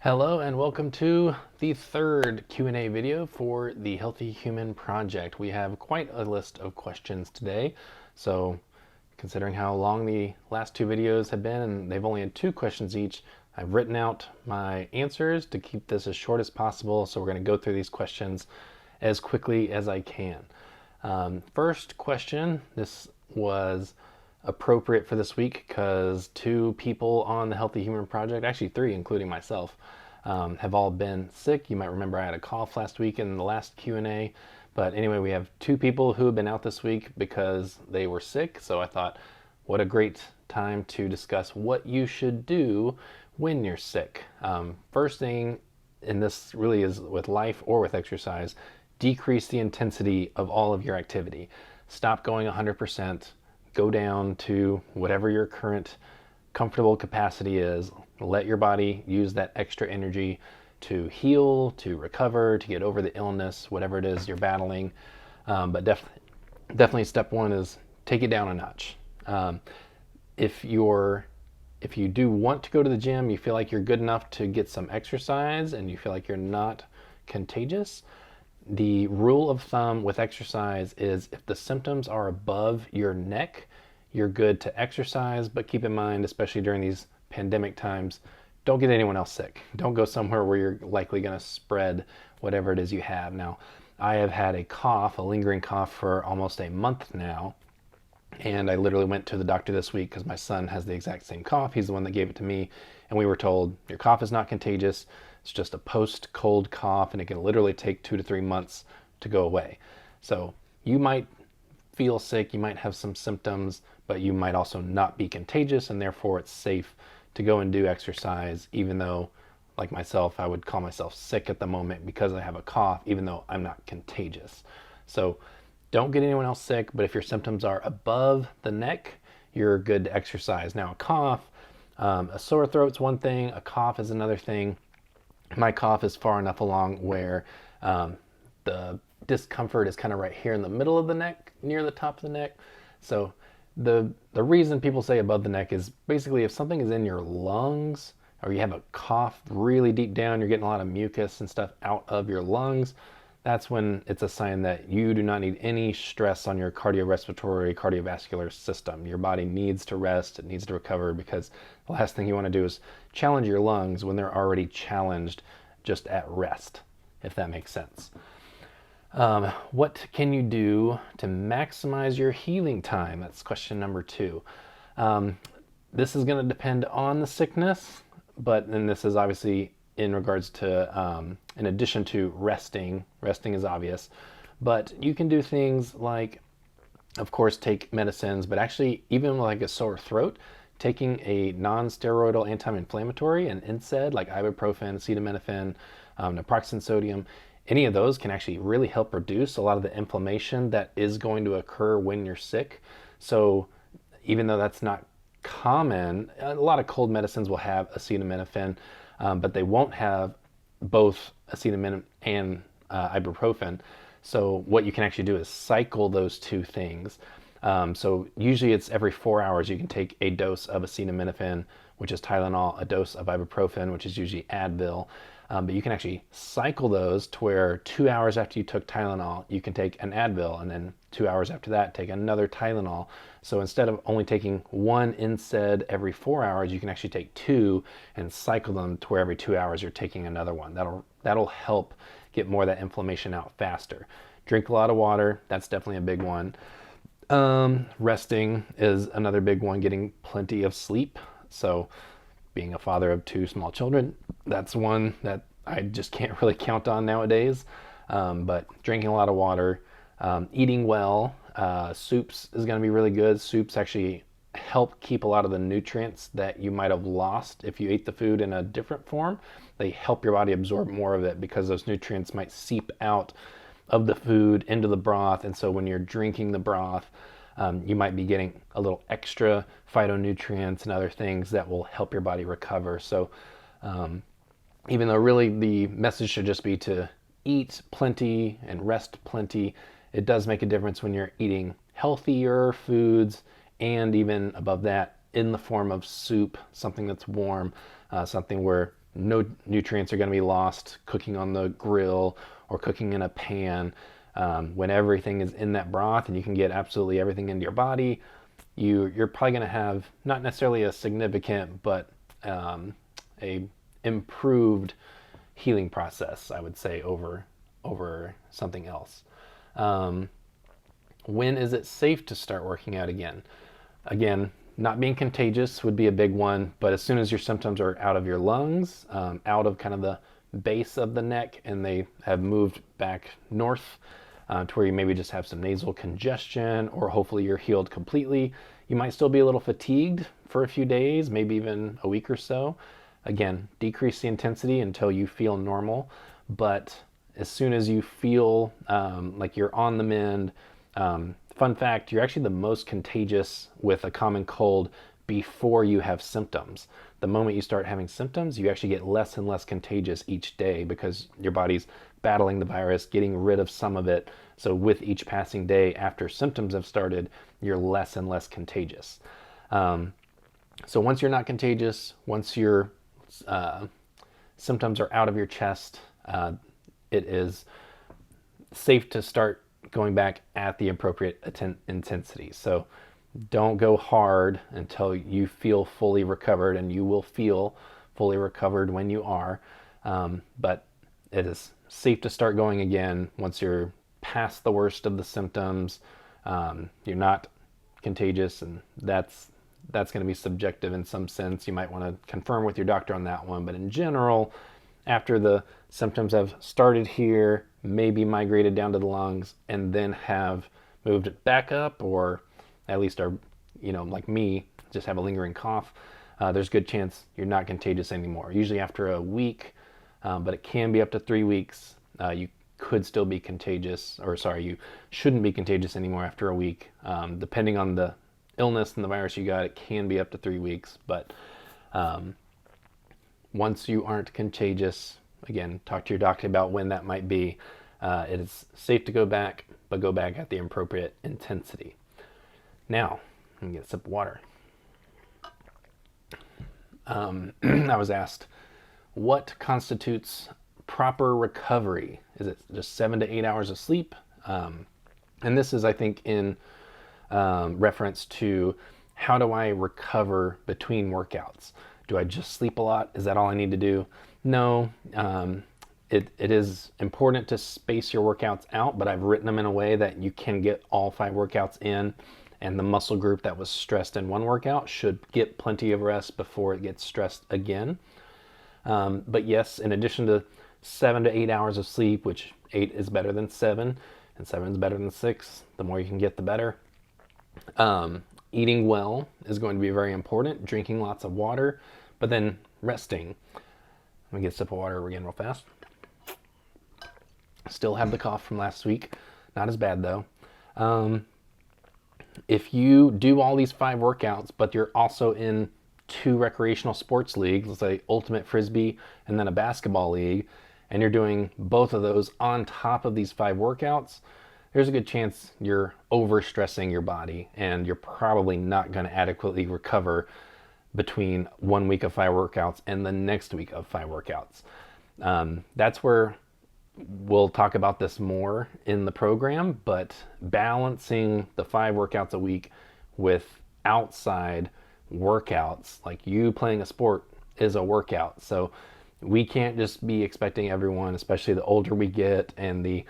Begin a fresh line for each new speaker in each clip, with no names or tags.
Hello and welcome to the third Q&A video for the Healthy Human Project. We have quite a list of questions today. So considering how long the last two videos have been, and they've only had two questions each, I've written out my answers to keep this as short as possible. So we're going to go through these questions as quickly as I can. First question, this was appropriate for this week because two people on the Healthy Human Project, actually three including myself, have all been sick. You might remember I had a cough last week in the last Q&A, but anyway, we have two people who have been out this week because they were sick. So I thought, what a great time to discuss what you should do when you're sick. First thing, and this really is with life or with exercise, decrease the intensity of all of your activity. Stop going 100%, go down to whatever your current comfortable capacity is. Let your body use that extra energy to heal, to recover, to get over the illness, whatever it is you're battling. But definitely step one is take it down a notch. If you do want to go to the gym, you feel like you're good enough to get some exercise and you feel like you're not contagious, the rule of thumb with exercise is if the symptoms are above your neck, you're good to exercise. But keep in mind, especially during these pandemic times, don't get anyone else sick. Don't go somewhere where you're likely going to spread whatever it is you have. Now, I have had a cough, a lingering cough, for almost a month now. And I literally went to the doctor this week because my son has the exact same cough. He's the one that gave it to me. And we were told, your cough is not contagious. It's just a post-cold cough, and it can literally take 2 to 3 months to go away. So you might feel sick, you might have some symptoms, but you might also not be contagious, and therefore it's safe to go and do exercise, even though, like myself, I would call myself sick at the moment because I have a cough, even though I'm not contagious. So don't get anyone else sick, but if your symptoms are above the neck, you're good to exercise. Now, a cough, a sore throat's one thing, a cough is another thing. My cough is far enough along where the discomfort is kind of right here in the middle of the neck, near the top of the neck. So the reason people say above the neck is basically if something is in your lungs or you have a cough really deep down, you're getting a lot of mucus and stuff out of your lungs, that's when it's a sign that you do not need any stress on your cardiorespiratory, cardiovascular system. Your body needs to rest, it needs to recover, because the last thing you want to do is challenge your lungs when they're already challenged just at rest, if that makes sense. What can you do to maximize your healing time? That's question number 2. This is going to depend on the sickness, but then this is obviously in regards to, in addition to resting is obvious, but you can do things like, of course, take medicines, but actually even like a sore throat, taking a non-steroidal anti-inflammatory, an NSAID like ibuprofen, acetaminophen, naproxen sodium, any of those can actually really help reduce a lot of the inflammation that is going to occur when you're sick. So even though that's not common, a lot of cold medicines will have acetaminophen, but they won't have both acetaminophen and ibuprofen. So what you can actually do is cycle those two things. So usually it's every 4 hours you can take a dose of acetaminophen, which is Tylenol, a dose of ibuprofen, which is usually Advil. But you can actually cycle those to where 2 hours after you took Tylenol, you can take an Advil, and then 2 hours after that, take another Tylenol. So instead of only taking one NSAID every 4 hours, you can actually take two and cycle them to where every 2 hours you're taking another one. That'll help get more of that inflammation out faster. Drink a lot of water. That's definitely a big one. Resting is another big one, getting plenty of sleep. So being a father of 2 small children, that's one that I just can't really count on nowadays. But drinking a lot of water, eating well, soups is going to be really good. Soups actually help keep a lot of the nutrients that you might have lost if you ate the food in a different form. They help your body absorb more of it because those nutrients might seep out of the food into the broth. And so when you're drinking the broth, you might be getting a little extra phytonutrients and other things that will help your body recover. So even though really the message should just be to eat plenty and rest plenty, it does make a difference when you're eating healthier foods, and even above that, in the form of soup, something that's warm, something where no nutrients are going to be lost cooking on the grill or cooking in a pan. When everything is in that broth and you can get absolutely everything into your body, you're probably going to have not necessarily a significant, but a improved healing process, I would say, over something else. When is it safe to start working out again? Again, not being contagious would be a big one, but as soon as your symptoms are out of your lungs, out of kind of the base of the neck, and they have moved back north to where you maybe just have some nasal congestion, or hopefully you're healed completely, you might still be a little fatigued for a few days, maybe even a week or so. Again, decrease the intensity until you feel normal, but as soon as you feel like you're on the mend, fun fact, you're actually the most contagious with a common cold before you have symptoms. The moment you start having symptoms, you actually get less and less contagious each day because your body's battling the virus, getting rid of some of it. So with each passing day after symptoms have started, you're less and less contagious. So once you're not contagious, once your symptoms are out of your chest, it is safe to start going back at the appropriate intensity. So don't go hard until you feel fully recovered, and you will feel fully recovered when you are. But it is safe to start going again once you're past the worst of the symptoms. You're not contagious, and that's going to be subjective in some sense. You might want to confirm with your doctor on that one. But in general, after the symptoms have started here, maybe migrated down to the lungs, and then have moved back up, or at least are, like me, just have a lingering cough, there's a good chance you're not contagious anymore. Usually after a week, but it can be up to 3 weeks, you could still be contagious, you shouldn't be contagious anymore after a week. Depending on the illness and the virus you got, it can be up to 3 weeks, but once you aren't contagious, again, talk to your doctor about when that might be. It is safe to go back, but go back at the appropriate intensity. Now, let me get a sip of water. I was asked, what constitutes proper recovery? Is it just 7 to 8 hours of sleep? And this is, I think, in reference to how do I recover between workouts? Do I just sleep a lot? Is that all I need to do? No. It is important to space your workouts out, but I've written them in a way that you can get all 5 workouts in, and the muscle group that was stressed in one workout should get plenty of rest before it gets stressed again. But yes, in addition to 7 to 8 hours of sleep, which 8 is better than 7, and 7 is better than 6, the more you can get, the better. Eating well is going to be very important, drinking lots of water, but then resting. Let me get a sip of water again real fast. Still have the cough from last week. Not as bad though. If you do all these 5 workouts, but you're also in 2 recreational sports leagues, let's say Ultimate Frisbee and then a basketball league, and you're doing both of those on top of these 5 workouts, there's a good chance you're overstressing your body, and you're probably not going to adequately recover between 1 week of 5 workouts and the next week of 5 workouts. That's where we'll talk about this more in the program, but balancing the 5 workouts a week with outside workouts, like you playing a sport is a workout. So we can't just be expecting everyone, especially the older we get and the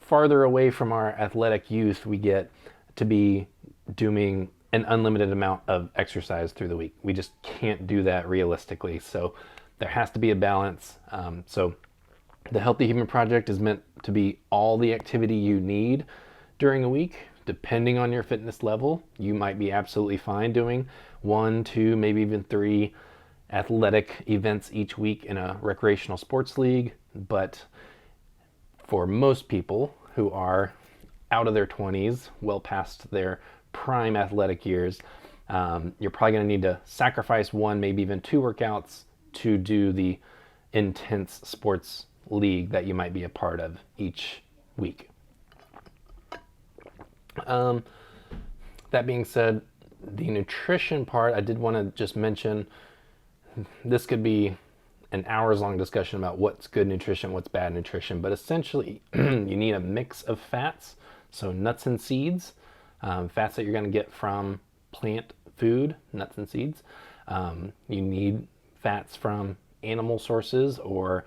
farther away from our athletic youth we get, to be doing an unlimited amount of exercise through the week. We just can't do that realistically. So there has to be a balance. So the Healthy Human Project is meant to be all the activity you need during a week. Depending on your fitness level, you might be absolutely fine doing 1, 2, maybe even 3 athletic events each week in a recreational sports league. But for most people who are out of their 20s, well past their prime athletic years, you're probably going to need to sacrifice 1, maybe even 2 workouts to do the intense sports league that you might be a part of each week. That being said, the nutrition part, I did want to just mention, this could be an hours long discussion about what's good nutrition, what's bad nutrition, but essentially you need a mix of fats, so nuts and seeds, fats that you're going to get from plant food, nuts and seeds. You need fats from animal sources, or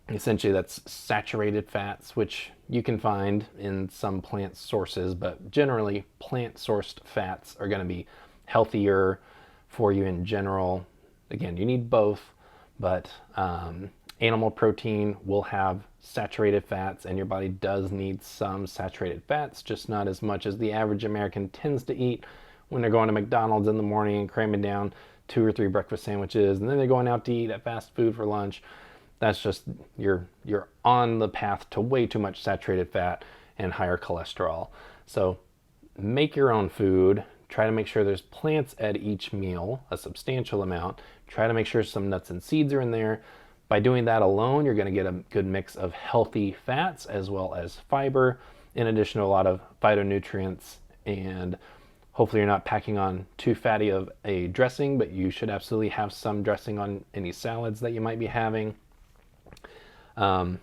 essentially that's saturated fats, which you can find in some plant sources, but generally plant sourced fats are going to be healthier for you in general. Again, you need both, but animal protein will have saturated fats, and your body does need some saturated fats, just not as much as the average American tends to eat when they're going to McDonald's in the morning and cramming down 2 or 3 breakfast sandwiches, and then they're going out to eat at fast food for lunch. That's just, you're on the path to way too much saturated fat and higher cholesterol. So make your own food. Try to make sure there's plants at each meal, a substantial amount. Try to make sure some nuts and seeds are in there. By doing that alone, you're going to get a good mix of healthy fats as well as fiber, in addition to a lot of phytonutrients. And hopefully you're not packing on too fatty of a dressing, but you should absolutely have some dressing on any salads that you might be having. No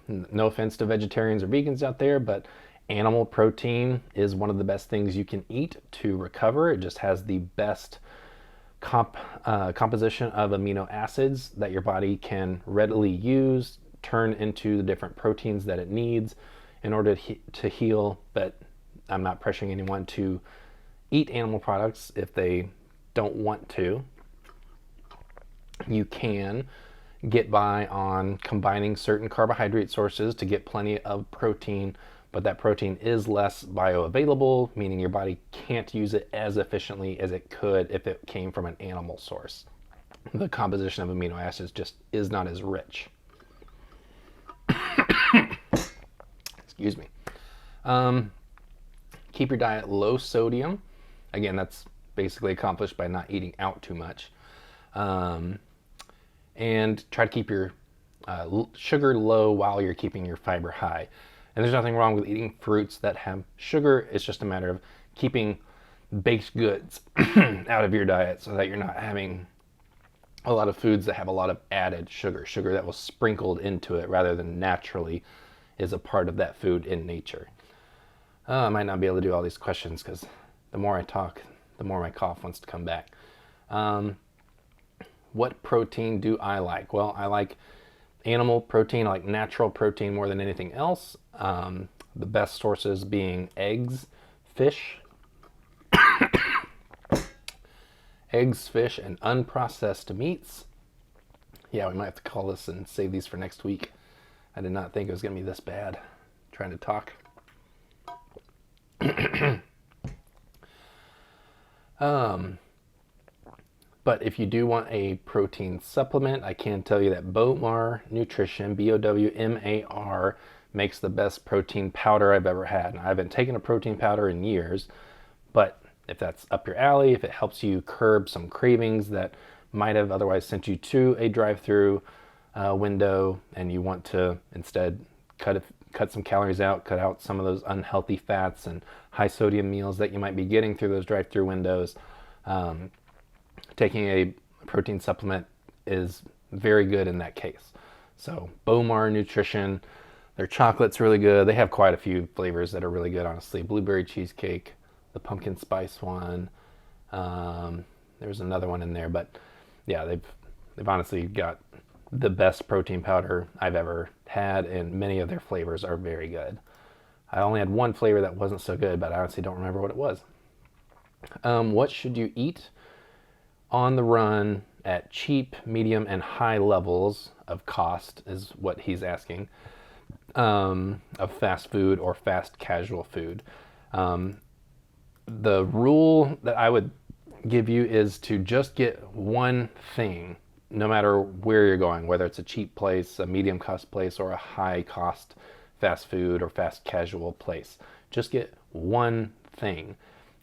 offense to vegetarians or vegans out there, but animal protein is one of the best things you can eat to recover. It just has the best composition of amino acids that your body can readily use, turn into the different proteins that it needs in order to heal. But I'm not pressuring anyone to eat animal products if they don't want to. You can get by on combining certain carbohydrate sources to get plenty of protein, but that protein is less bioavailable, meaning your body can't use it as efficiently as it could if it came from an animal source. The composition of amino acids just is not as rich. Excuse me. Keep your diet low sodium. Again, that's basically accomplished by not eating out too much. And try to keep your sugar low while you're keeping your fiber high. And there's nothing wrong with eating fruits that have sugar. It's just a matter of keeping baked goods out of your diet so that you're not having a lot of foods that have a lot of added sugar that was sprinkled into it rather than naturally is a part of that food in nature. I might not be able to do all these questions because the more I talk, the more my cough wants to come back. What protein do I like? Well, I like animal protein. I like natural protein more than anything else. The best sources being eggs, fish, and unprocessed meats. Yeah, we might have to call this and save these for next week. I did not think it was going to be this bad trying to talk. But if you do want a protein supplement, I can tell you that Bowmar Nutrition, BOWMAR, makes the best protein powder I've ever had. And I haven't taken a protein powder in years, but if that's up your alley, if it helps you curb some cravings that might have otherwise sent you to a drive-through window, and you want to instead cut some calories out, cut out some of those unhealthy fats and high sodium meals that you might be getting through those drive-through windows, taking a protein supplement is very good in that case. So Bowmar Nutrition, their chocolate's really good. They have quite a few flavors that are really good, honestly. Blueberry cheesecake, the pumpkin spice one. There's another one in there, but yeah, they've honestly got the best protein powder I've ever had, and many of their flavors are very good. I only had one flavor that wasn't so good, but I honestly don't remember what it was. What should you eat on the run at cheap, medium, and high levels of cost is what he's asking, of fast food or fast casual food. The rule that I would give you is to just get one thing, no matter where you're going, whether it's a cheap place, a medium cost place, or a high cost fast food or fast casual place. Just get one thing.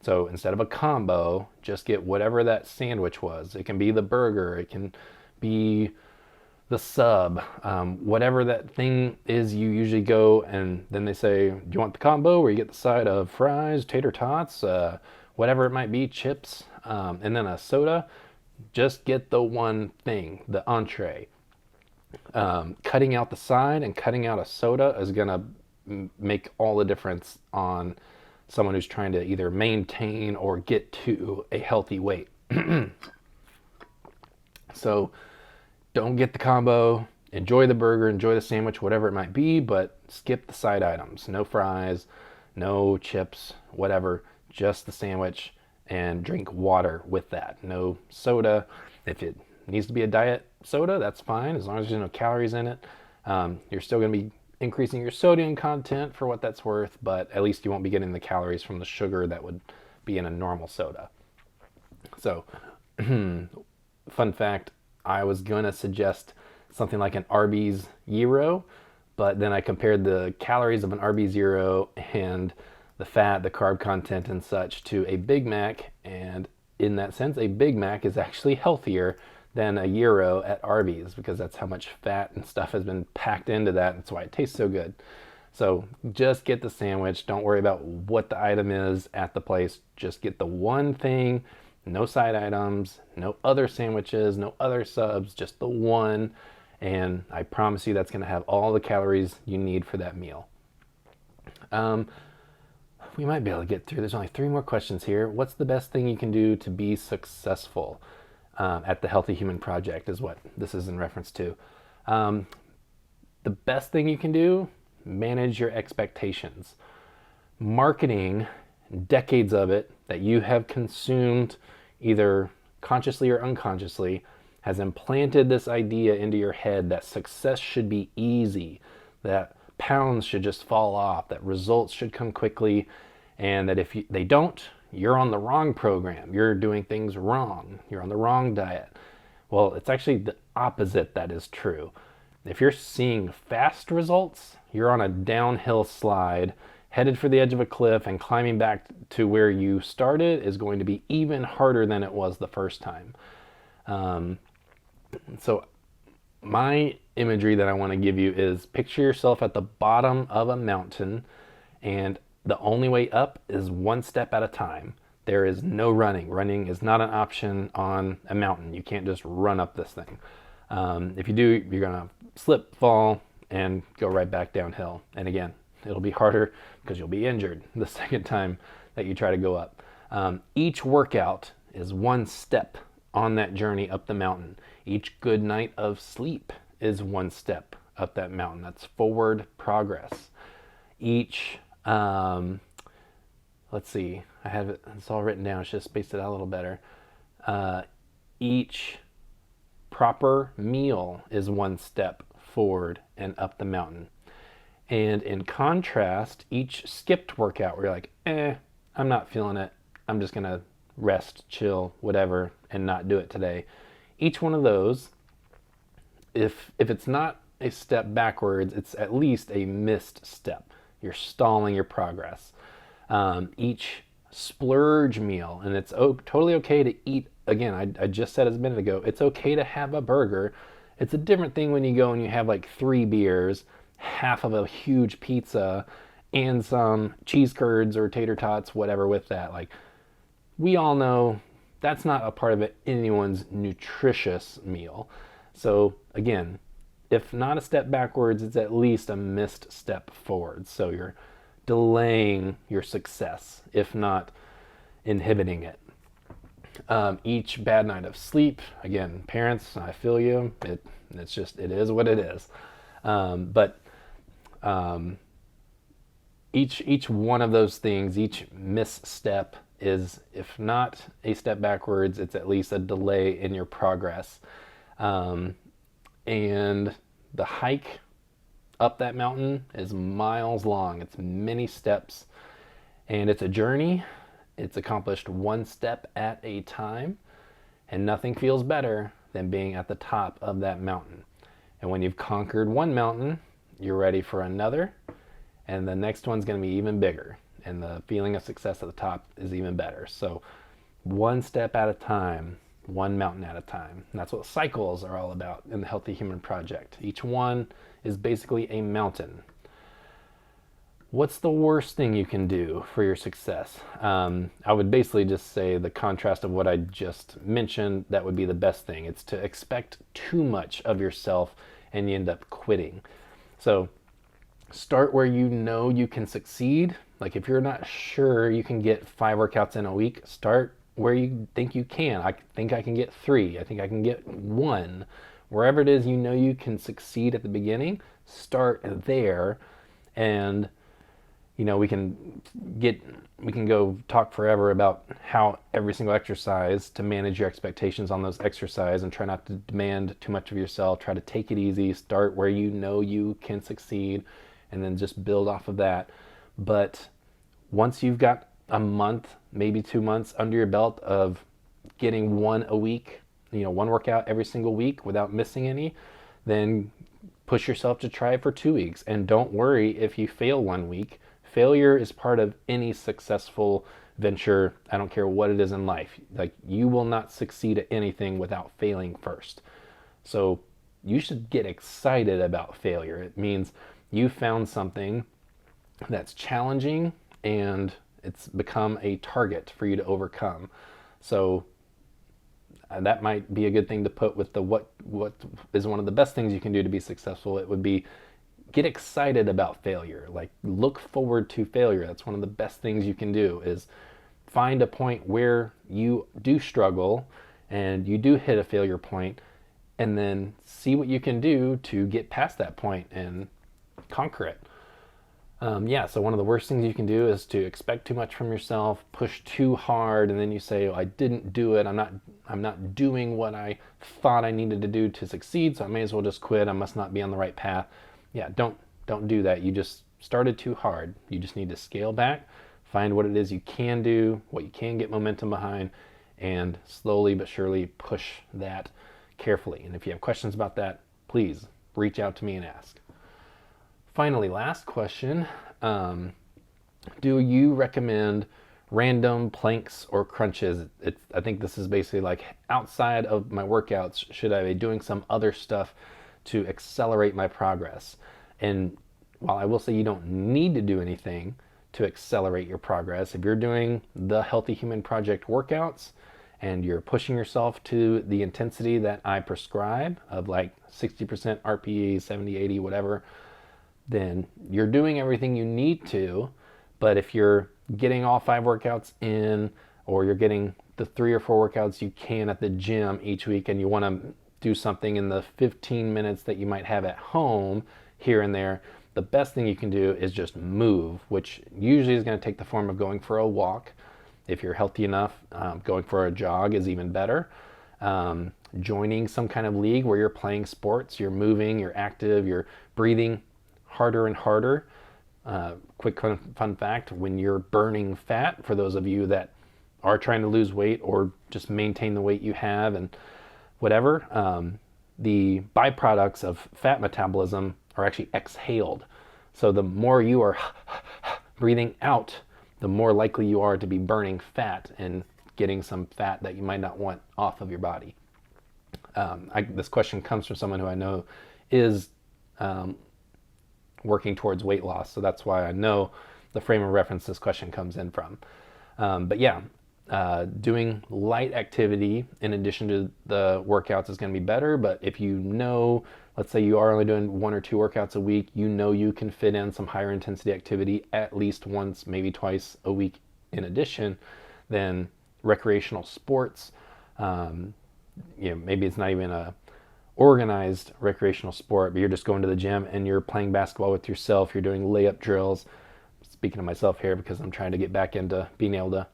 So instead of a combo, just get whatever that sandwich was. It can be the burger, it can be the sub, whatever that thing is. You usually go and then they say, do you want the combo where you get the side of fries, tater tots, whatever it might be, chips, and then a soda? Just get the one thing, the entree. Cutting out the side and cutting out a soda is going to make all the difference on someone who's trying to either maintain or get to a healthy weight. So don't get the combo. Enjoy the burger, enjoy the sandwich, whatever it might be, but skip the side items. No fries, no chips, whatever. Just the sandwich, and drink water with that. No soda. If it needs to be a diet soda, that's fine, as long as there's no calories in it. You're still going to be increasing your sodium content for what that's worth, but at least you won't be getting the calories from the sugar that would be in a normal soda. So, fun fact, I was going to suggest something like an Arby's Gyro, but then I compared the calories of an Arby's Gyro and the fat, the carb content and such to a Big Mac, and in that sense, a Big Mac is actually healthier than a Gyro at Arby's because that's how much fat and stuff has been packed into that. That's why it tastes so good. So just get the sandwich. Don't worry about what the item is at the place. Just get the one thing. No side items, no other sandwiches, no other subs, just the one. And I promise you that's going to have all the calories you need for that meal. We might be able to get through. There's only 3 more questions here. What's the best thing you can do to be successful at the Healthy Human Project is what this is in reference to. The best thing you can do, manage your expectations. Marketing, decades of it that you have consumed either consciously or unconsciously, has implanted this idea into your head that success should be easy, that pounds should just fall off, that results should come quickly, and that if they don't, you're on the wrong program, you're doing things wrong, you're on the wrong diet. Well, it's actually the opposite that is true. If you're seeing fast results, you're on a downhill slide, headed for the edge of a cliff, and climbing back to where you started is going to be even harder than it was the first time. So my imagery that I want to give you is picture yourself at the bottom of a mountain, and the only way up is one step at a time. There is no running. Running is not an option on a mountain. You can't just run up this thing. If you do, you're going to slip, fall, and go right back downhill. And again, it'll be harder because you'll be injured the second time that you try to go up. Each workout is one step on that journey up the mountain. Each good night of sleep is one step up that mountain. That's forward progress. Each, let's see, I have it, it's all written down, I should have spaced it out a little better. Each proper meal is one step forward and up the mountain. And in contrast, each skipped workout where you're like, I'm not feeling it, I'm just gonna rest, chill, whatever, and not do it today. Each one of those, if it's not a step backwards, it's at least a missed step. You're stalling your progress. Each splurge meal, and it's totally okay to eat, again, I just said it a minute ago, it's okay to have a burger. It's a different thing when you go and you have like 3 beers, half of a huge pizza, and some cheese curds or tater tots, whatever with that. Like, we all know that's not a part of anyone's nutritious meal. So again, if not a step backwards, it's at least a missed step forward. So you're delaying your success, if not inhibiting it. Each bad night of sleep, again, parents, I feel you. It is what it is. But each one of those things, each misstep is, if not a step backwards, it's at least a delay in your progress. And the hike up that mountain is miles long. It's many steps, and it's a journey. It's accomplished one step at a time, and nothing feels better than being at the top of that mountain. And when you've conquered one mountain, you're ready for another, and the next one's going to be even bigger, and the feeling of success at the top is even better. So one step at a time, one mountain at a time. And that's what cycles are all about in the Healthy Human Project. Each one is basically a mountain. What's the worst thing you can do for your success? I would basically just say the contrast of what I just mentioned, that would be the best thing. It's to expect too much of yourself and you end up quitting. So start where you know you can succeed. Like if you're not sure you can get 5 workouts in a week, start where you think you can. I think I can get 3. I think I can get 1. Wherever it is you know you can succeed at the beginning, start there. And we can go talk forever about how every single exercise, to manage your expectations on those exercises and try not to demand too much of yourself. Try to take it easy, start where you know you can succeed, and then just build off of that. But once you've got a month, maybe 2 months under your belt of getting 1 a week, 1 workout every single week without missing any, then push yourself to try it for 2 weeks. And don't worry if you fail 1 week. Failure is part of any successful venture. I don't care what it is in life. Like, you will not succeed at anything without failing first. So you should get excited about failure. It means you found something that's challenging and it's become a target for you to overcome. So that might be a good thing to put with the what is one of the best things you can do to be successful. It would be get excited about failure. Like, look forward to failure. That's one of the best things you can do, is find a point where you do struggle and you do hit a failure point, and then see what you can do to get past that point and conquer it. So one of the worst things you can do is to expect too much from yourself, push too hard, and then you say, I didn't do it. I'm not doing what I thought I needed to do to succeed, so I may as well just quit. I must not be on the right path. Yeah, don't do that. You just started too hard. You just need to scale back, find what it is you can do, what you can get momentum behind, and slowly but surely push that carefully. And if you have questions about that, please reach out to me and ask. Finally, last question. Do you recommend random planks or crunches? I think this is basically like, outside of my workouts, should I be doing some other stuff to accelerate my progress? And while I will say you don't need to do anything to accelerate your progress, if you're doing the Healthy Human Project workouts and you're pushing yourself to the intensity that I prescribe of like 60% RPE, 70, 80, whatever, then you're doing everything you need to. But if you're getting all 5 workouts in, or you're getting the 3 or 4 workouts you can at the gym each week, and you want to do something in the 15 minutes that you might have at home here and there, the best thing you can do is just move, which usually is going to take the form of going for a walk. If you're healthy enough, going for a jog is even better. Joining some kind of league where you're playing sports, you're moving, you're active, you're breathing harder and harder. Quick fun fact, when you're burning fat, for those of you that are trying to lose weight or just maintain the weight you have and whatever, the byproducts of fat metabolism are actually exhaled. So the more you are breathing out, the more likely you are to be burning fat and getting some fat that you might not want off of your body. This question comes from someone who I know is working towards weight loss, so that's why I know the frame of reference this question comes in from. Doing light activity in addition to the workouts is going to be better. But if let's say you are only doing 1 or 2 workouts a week, you can fit in some higher intensity activity at least once, maybe twice a week in addition, then recreational sports, maybe it's not even a organized recreational sport, but you're just going to the gym and you're playing basketball with yourself, you're doing layup drills. Speaking of myself here, because I'm trying to get back into being able to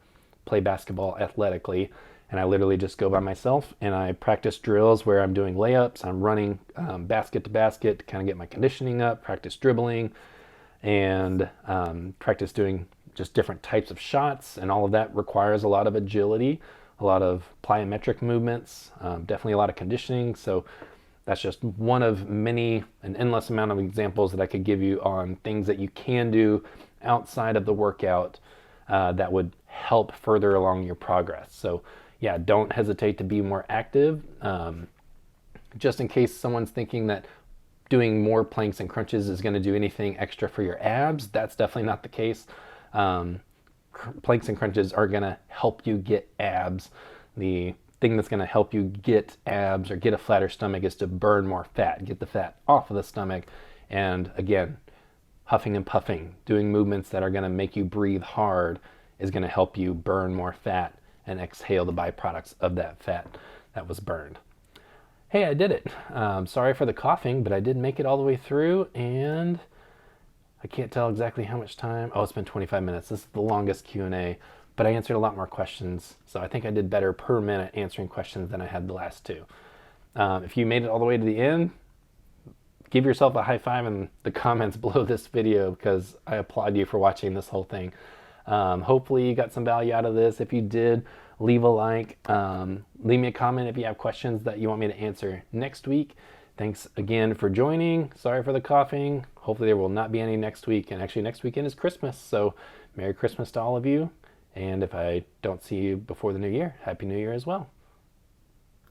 play basketball athletically, and I literally just go by myself and I practice drills where I'm doing layups, I'm running basket to basket to kind of get my conditioning up, practice dribbling, and practice doing just different types of shots, and all of that requires a lot of agility, a lot of plyometric movements, definitely a lot of conditioning. So that's just one of many, an endless amount of examples that I could give you on things that you can do outside of the workout that would help further along your progress. So yeah, don't hesitate to be more active. Just in case someone's thinking that doing more planks and crunches is going to do anything extra for your abs. That's definitely not the case. Planks and crunches are going to help you get abs. The thing that's going to help you get abs or get a flatter stomach is to burn more fat, get the fat off of the stomach. And again, huffing and puffing, doing movements that are going to make you breathe hard is going to help you burn more fat and exhale the byproducts of that fat that was burned. Hey, I did it. Sorry for the coughing, but I did make it all the way through, and I can't tell exactly how much time. Oh, it's been 25 minutes. This is the longest Q&A, but I answered a lot more questions, so I think I did better per minute answering questions than I had the last two. If you made it all the way to the end, give yourself a high five in the comments below this video, because I applaud you for watching this whole thing. Hopefully you got some value out of this. If you did, leave a like, leave me a comment if you have questions that you want me to answer next week. Thanks again for joining. Sorry for the coughing. Hopefully there will not be any next week. And actually next weekend is Christmas, so Merry Christmas to all of you. And if I don't see you before the new year, Happy New Year as well.